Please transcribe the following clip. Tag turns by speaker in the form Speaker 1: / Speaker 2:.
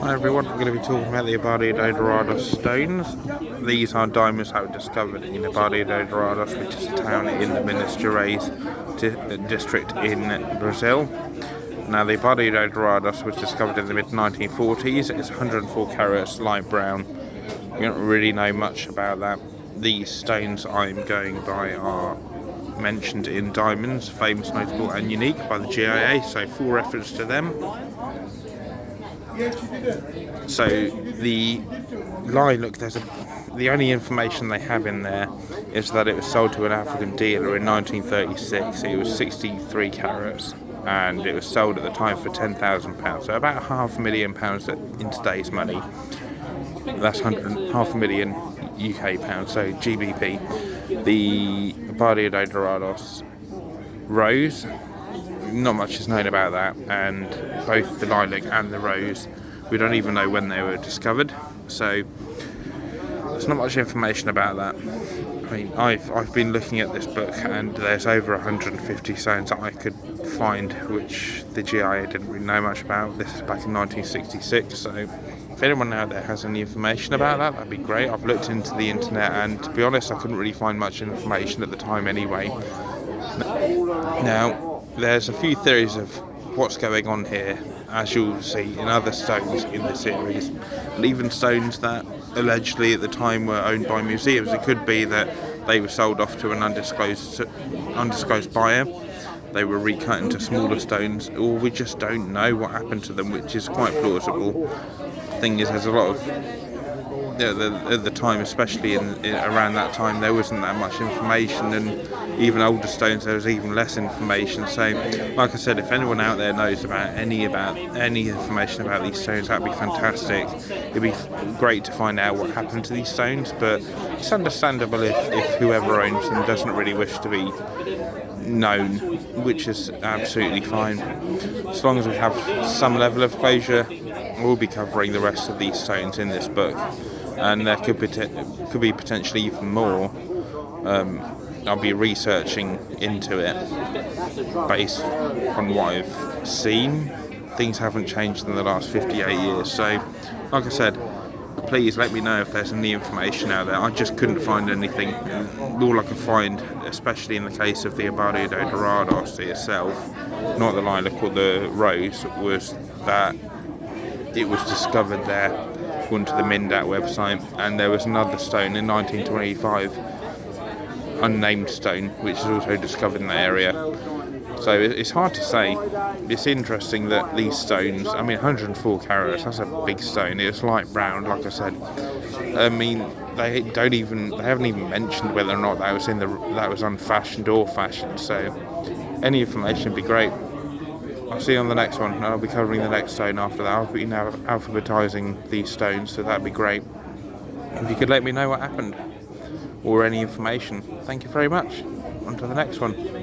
Speaker 1: Hi everyone, I'm going to be talking about the Abadia Dourados stones. These are diamonds that were discovered in Abadia Dourados, which is a town in the Minas Gerais district in Brazil. Now the Abadia Dourados was discovered in the mid-1940s. It's 104 carats, light brown. We don't really know much about that. These stones I'm going by are mentioned in Diamonds, Famous, Notable and Unique by the GIA, so full reference to them. So the lilac, the only information they have in there is that it was sold to an African dealer in 1936. It was 63 carats and it was sold at the time for £10,000, so about £500,000 in today's money. That's £500,000 UK pounds, so GBP. The Abadia Dourados Rose, not much is known about that, and both the lilac and the rose, we don't even know when they were discovered, so there's not much information about that. I mean, I've been looking at this book and there's over 150 stones that I could find which the GIA didn't really know much about. This is back in 1966, so if anyone out there has any information about that, that'd be great. I've looked into the internet and to be honest I couldn't really find much information at the time anyway. Now there's a few theories of what's going on here, as you'll see in other stones in the series, and even stones that allegedly at the time were owned by museums. It could be that they were sold off to an undisclosed buyer, they were recut into smaller stones, or we just don't know what happened to them, which is quite plausible. The thing is, there's a lot of at the time, especially around that time, there wasn't that much information, and even older stones there was even less information. So like I said, if anyone out there knows about any information about these stones, that'd be fantastic. It'd be great to find out what happened to these stones, but it's understandable if whoever owns them doesn't really wish to be known, which is absolutely fine. As long as we have some level of closure, we'll be covering the rest of these stones in this book, and there could be potentially even more. I'll be researching into it based on what I've seen. Things haven't changed in the last 58 years, so like I said, please let me know if there's any information out there. I just couldn't find anything. All I could find, especially in the case of the Abadia Dourados itself, not the lilac or the rose, was that it was discovered there according to the Mindat website, and there was another stone in 1925, unnamed stone, which is also discovered in the area. So it's hard to say. It's interesting that these stones, I mean 104 carats, that's a big stone. It's light brown, like I said. I mean, they haven't even mentioned whether or not that was unfashioned or fashioned. So any information would be great. I'll see you on the next one, and I'll be covering the next stone after that. I'll be now alphabetising these stones, so that'd be great. If you could let me know what happened or any information. Thank you very much. On to the next one.